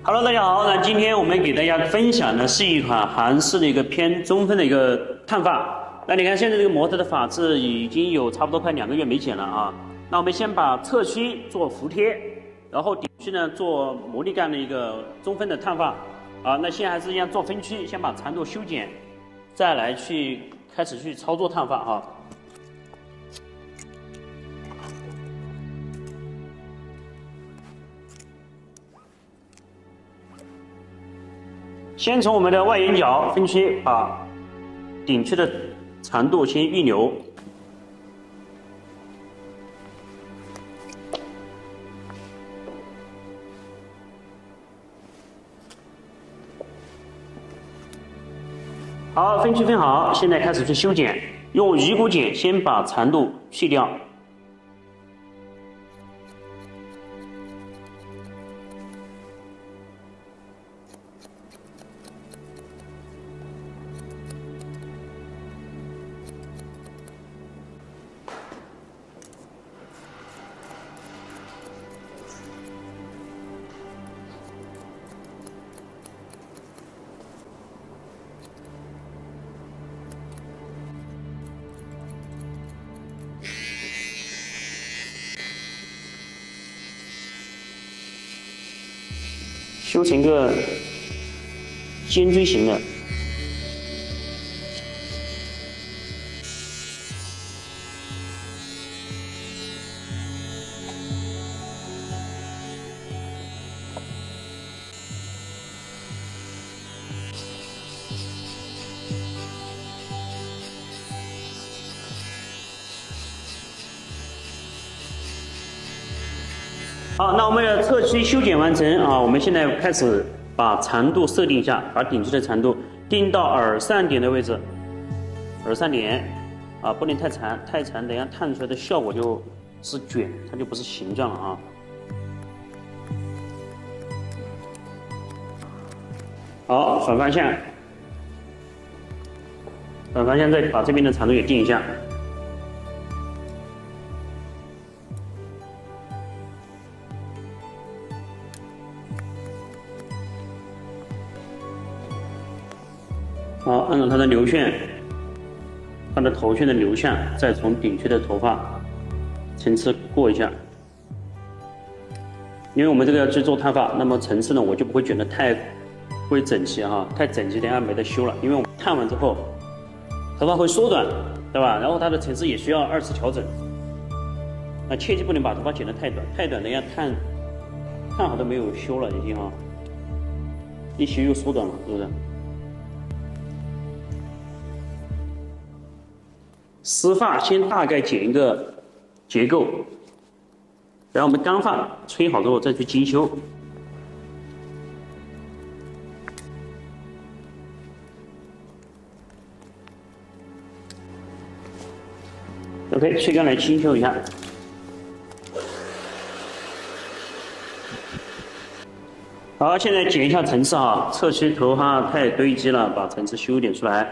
Hello， 大家好。那今天我们给大家分享的是一款韓式的一個偏中分的一個燙髮。那你看現在這個模特的髮質已經有差不多快2個月沒剪了啊。那我們先把側區做服貼，然後頂區呢做魔力乾的一個中分的燙髮啊。那現在還是一樣做分區，先把長度修剪，再來開始去操作燙髮哈。先從我們的外眼角分區，把頂區的長度先預留。好，分區分好，現在開始去修剪，用魚骨剪先把長度去掉。修成個尖錐形的。好，那我們的側區修剪完成啊，我們現在開始把長度設定一下，把頂區的長度定到耳上點的位置，耳上點啊，不能太長，太長等一下燙出來的效果就是捲，它就不是形狀了啊。好，反方向再把這邊的長度也定一下。好，按照它的流線，它的頭線的流向，再從頂區的頭髮層次過一下。因為我們這個要去做燙髮，那麼層次呢，我就不會捲得太過於整齊哈，太整齊等下沒得修了。因為我們燙完之後，頭髮會縮短，對吧？然後它的層次也需要2次調整。那切記不能把頭髮剪得太短，太短等下燙好都沒有修了已經哈，一修又縮短了，是不是？濕髮先大概剪一個結構，然後我們乾髮吹好之後再去精修。OK， 吹乾來精修一下。好，現在剪一下層次哈，側區頭髮太堆積了，把層次修一點出來。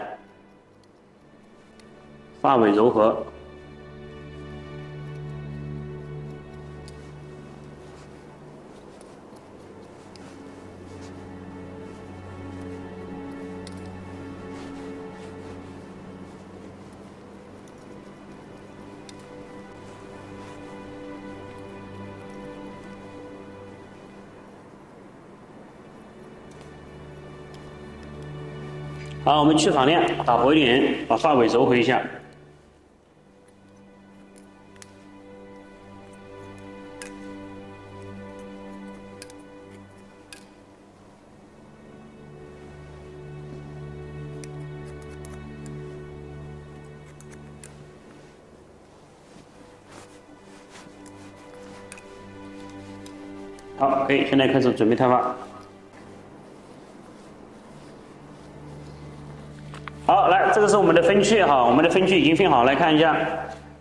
髮尾柔和，好，我們去髮量，打薄一點，把髮尾柔和一下。好，可以，現在開始準備燙髮。好，來，這個是我們的分區哈，我們的分區已經分好，來看一下，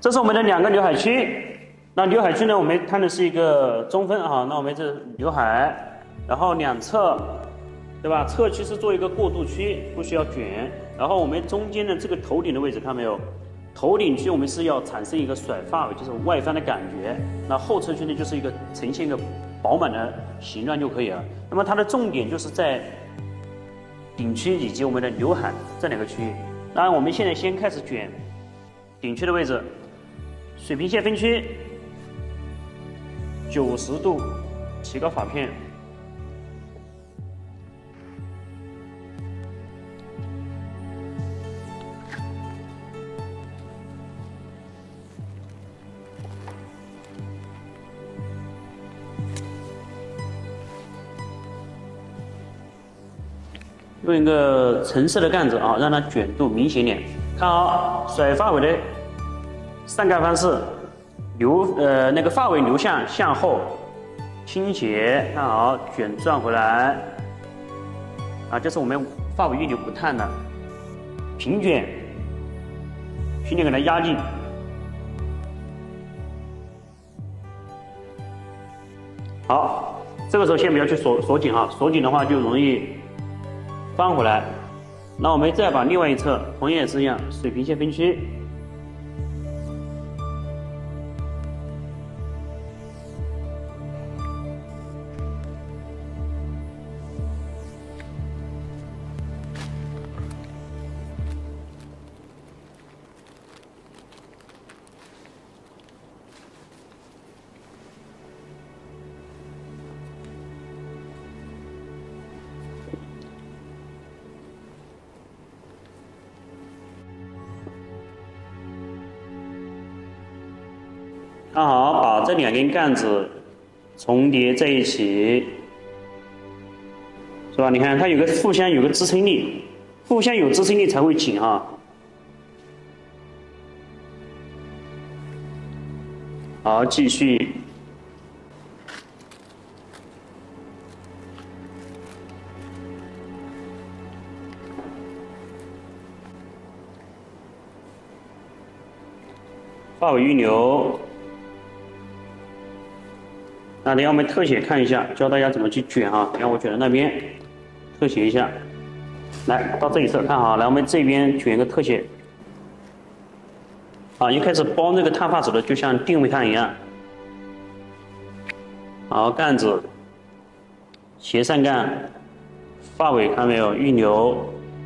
這是我們的2個劉海區。那劉海區呢，我們燙的是一個中分哈，那我們這劉海，然後兩側，對吧？側區是做一個過渡區，不需要捲。然後我們中間的這個頭頂的位置，看到沒有？頭頂區我們是要產生一個甩發尾，就是外翻的感覺。那後側區呢，就是一個呈現一個飽滿的形狀就可以了。那麼它的重點就是在頂區以及我們的劉海這兩個區域。當然，我们現在先開始捲頂區的位置，水平線分區90度提高髮片。用一個橙色的桿子啊，讓它捲度明顯點。看好甩髮尾的上桿方式，那個髮尾流向後傾斜，看好捲轉回來。啊，這是我們髮尾預留不燙的平捲，平捲給它壓進。好，這個時候先不要去鎖緊哈，鎖緊的話就容易翻回来。那我們再把另外一側同樣也是一樣，水平線分区。看好，把这两根杆子重叠在一起，是吧？你看它有个互相有个支撑力，互相有支撑力才会紧啊。好，继續。髮尾預留。那等下我們特寫看一下，教大家怎麼去捲啊。等下我捲到那邊，特寫一下。來到這一側看好，來我們這邊捲一個特寫。啊，一開始包那個燙髮紙的，就像定位燙一樣。好，桿子斜上桿，髮尾看到沒有？預留，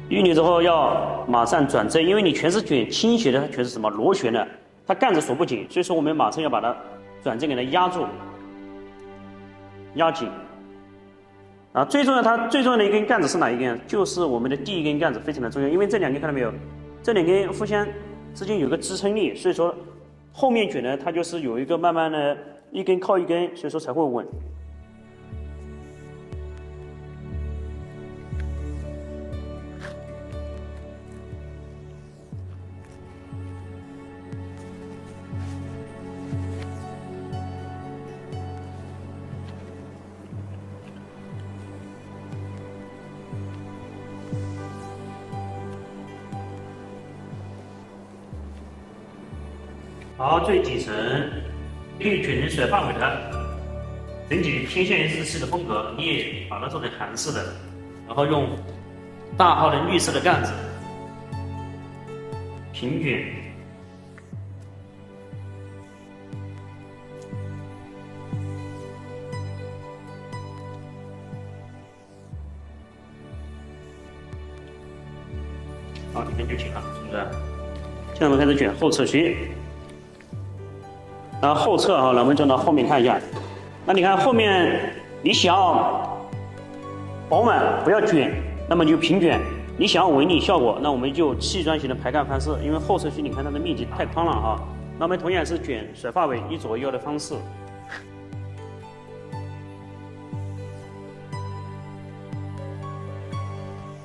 預留之後要馬上轉正，因為你全是捲傾斜的，它全是什麼螺旋的，它桿子鎖不緊，所以說我們馬上要把它轉正給它壓住。壓緊，啊，最重要，它最重要的一根桿子是哪一根？就是我們的第一根桿子，非常的重要，因為這兩根看到沒有？這兩根互相之間有個支撐力，所以說後面捲呢，它就是有一個慢慢的一根靠一根，所以說才會穩。好，最底層可以捲成甩髮尾的，整體偏向於日式的風格，你也把它做成韓式的，然後用大號的綠色的桿子平捲。好，你看就行了，是不是？现在我們開始捲後側區。然後後側啊，那我們轉到後面看一下。那你看後面，你想要飽滿不要捲，那麼就平捲；你想要紋理效果，那我們就氣磚型的排槓方式。因為後側區你看它的面積太寬了哈，那我們同樣是捲甩髮尾一左一右的方式。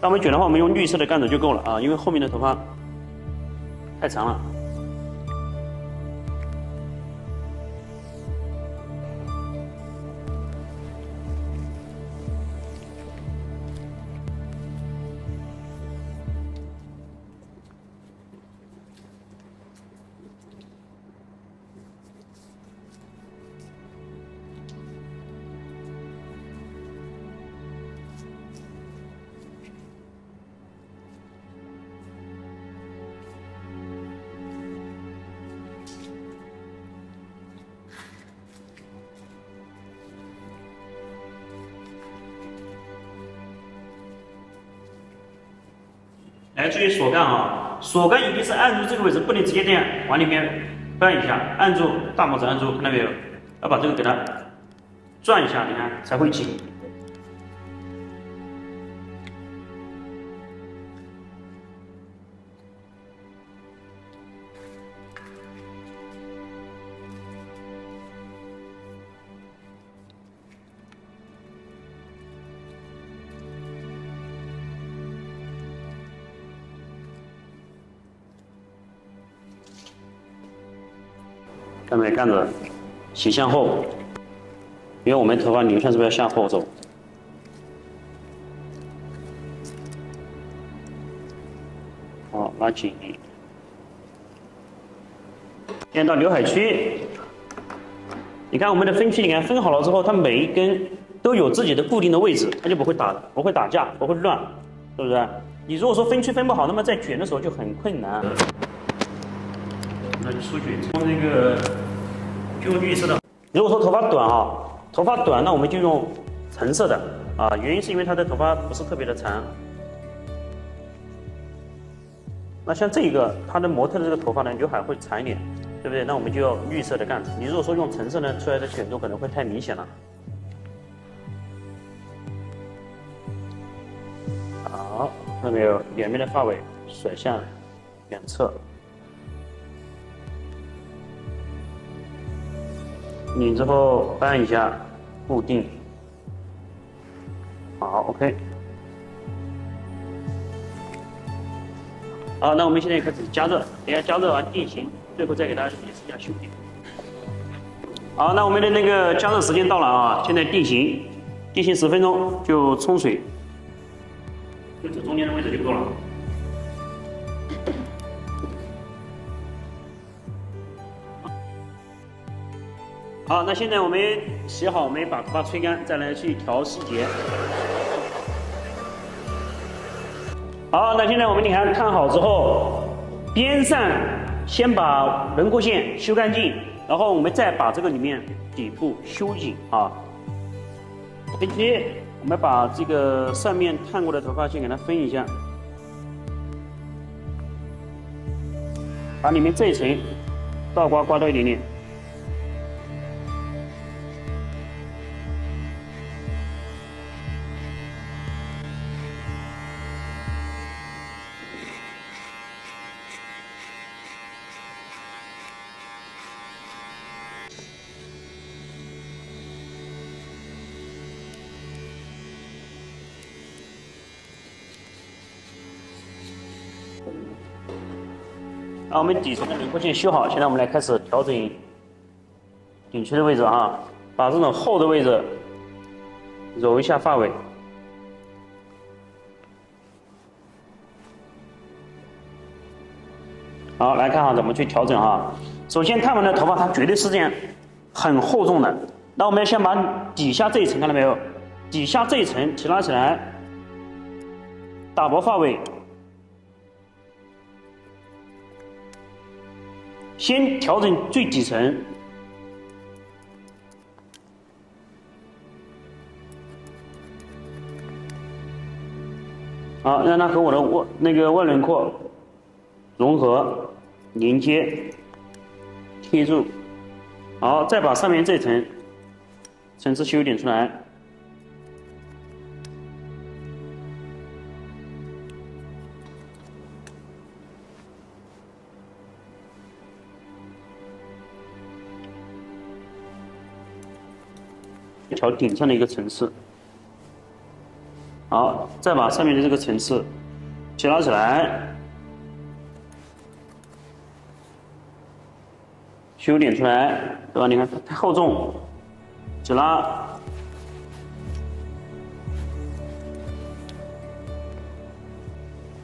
那我們捲的話，我們用綠色的桿子就夠了啊，因為後面的頭髮太長了。哎，注意锁干啊，锁干一定是按住这个位置，不能直接这样往里面扳一下，按住大拇指按住，看到没有？要把这个给它轉一下，你看才會緊。看没看着？斜向後，因為我們頭髮流向是不是要向後走？好，拉緊。現在到劉海區，你看我們的分區，你看分好了之後，它每一根都有自己的固定的位置，它就不會打架，不會亂，是不是？你如果說分區分不好，那麼在捲的時候就很困難。那就梳捲，用這個就用綠色的。如果說頭髮短啊，頭髮短，那我們就用橙色的啊。原因是因為他的頭髮不是特別的長。那像這個，他的模特的這個頭髮呢，劉海會長一點，對不對？那我們就要綠色的槓子。你如果說用橙色呢，出來的捲度可能會太明顯了。好，看到沒有？兩邊的髮尾甩向兩側。擰之後扳一下，固定。好 ，OK。好，那我們現在開始加熱，等下加熱完定型，最後再給大家解釋一下修剪。好，那我們的那個加熱時間到了啊，現在定型10分鐘就沖水，就這中間的位置就夠了。好，那現在我們洗好，我們把頭髮吹乾，再來去調細節。好，那現在我們你看好之後，邊上先把輪廓線修乾淨，然後我們再把這個裡面底部修緊啊。分期，我們把這個上面燙過的頭髮先給它分一下，把裡面這一層倒刮到一點點。那我們底層的輪廓線修好，現在我們來開始調整頂區的位置啊，把這種厚的位置揉一下髮尾。好，來看哈怎麼去調整啊。首先燙完的頭髮它絕對是這樣很厚重的，那我們要先把底下這一層看到沒有？底下這一層提拉起來，打薄髮尾。先調整最底層，好，讓它和我的外輪廓融合、連接、貼住。好，再把上面這層層次修一點出來。調頂上的一個層次，好，再把上面的這個層次提拉起來，修點出來，對吧？你看太厚重，提拉，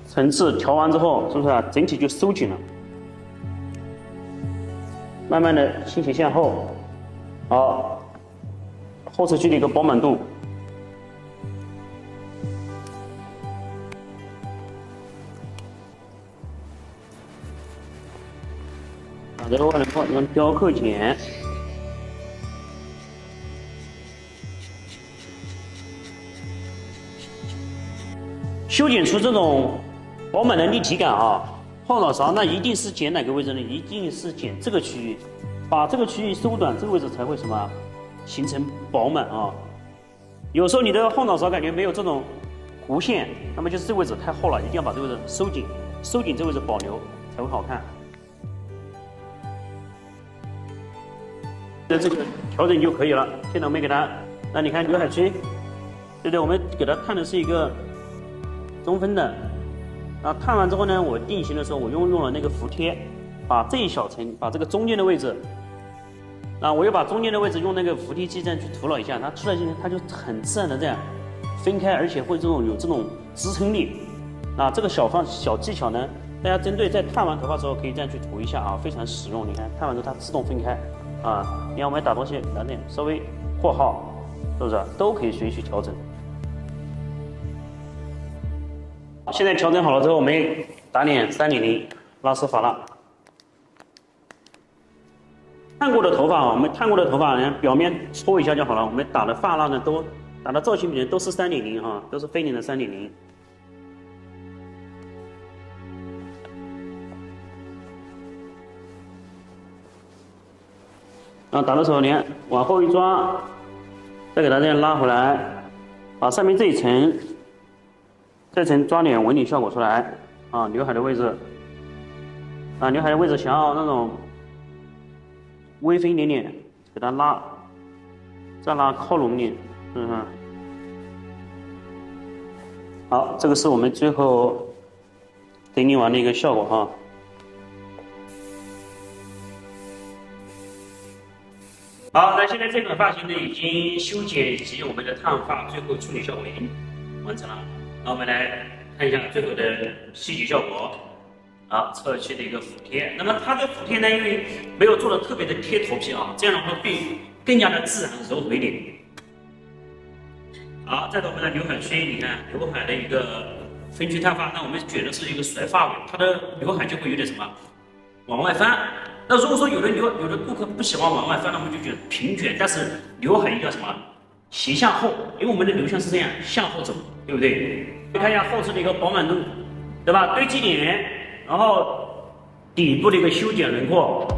層次調完之後，是不是啊？整體就收緊了，慢慢的傾斜向後，好。後側區的一個飽滿度，把這個外輪廓用雕刻剪，修剪出這種飽滿的立體感啊。後腦勺那一定是剪哪個位置呢？一定是剪這個區域，把這個區域縮短，這個位置才會什麼形成飽滿啊。有時候你的後腦勺感覺沒有這種弧線，那麼就是這個位置太厚了，一定要把這個位置收緊，收緊這個位置保留才會好看。那這個調整就可以了。现在我們給它，那你看劉海區，對不對？我們給它燙的是一個中分的，然後燙完之後呢，我定型的時候我用了那個服帖，把這一小層，把這個中间的位置。啊，我又把中间的位置用那個服帖剂这樣去涂了一下，它出来之后它就很自然的這樣分開，而且會有這種支撐力。啊，這個小技巧呢，大家針對在燙完頭髮的時候可以這樣去塗一下啊，非常實用。你看燙完之後它自動分開啊，你看我們打東西拿點稍微括號，是不是都可以隨序調整？現在調整好了之後，我們打點300拉絲髮蠟。燙過的頭髮啊，我們燙過的頭髮呢，表面搓一下就好了。我們打的髮蠟呢，都打的造型笔呢都是300哈，都是菲林的300。然后打的时候，你看往後一抓，再給它這樣拉回來，把上面這一層抓點紋理效果出來啊。劉海的位置啊，劉海的位置想要那種微分一點點，給它拉，再拉靠攏一點，是不是？好，這個是我們最後整理完的一個效果哈。好，那現在這個髮型呢已經修剪以及我們的燙髮最後處理效果已經完成了。那我們來看一下最後的細節效果。啊，側期的一個服帖，那麼它的服帖呢，因為沒有做的特別的貼頭皮啊，這樣的話會更加的自然柔和一點。好，再到我們的劉海區，你看劉海的一個分區燙髮，那我們捲的是一個甩髮尾，它的劉海就會有點什麼往外翻。那如果說有的顧客不喜歡往外翻，那我們就捲平捲，但是劉海一定要什麼斜向後，因為我們的流向是這樣向後走，對不對？看一下後側的一個飽滿度，對吧？堆積點。然後底部的一個修剪輪廓，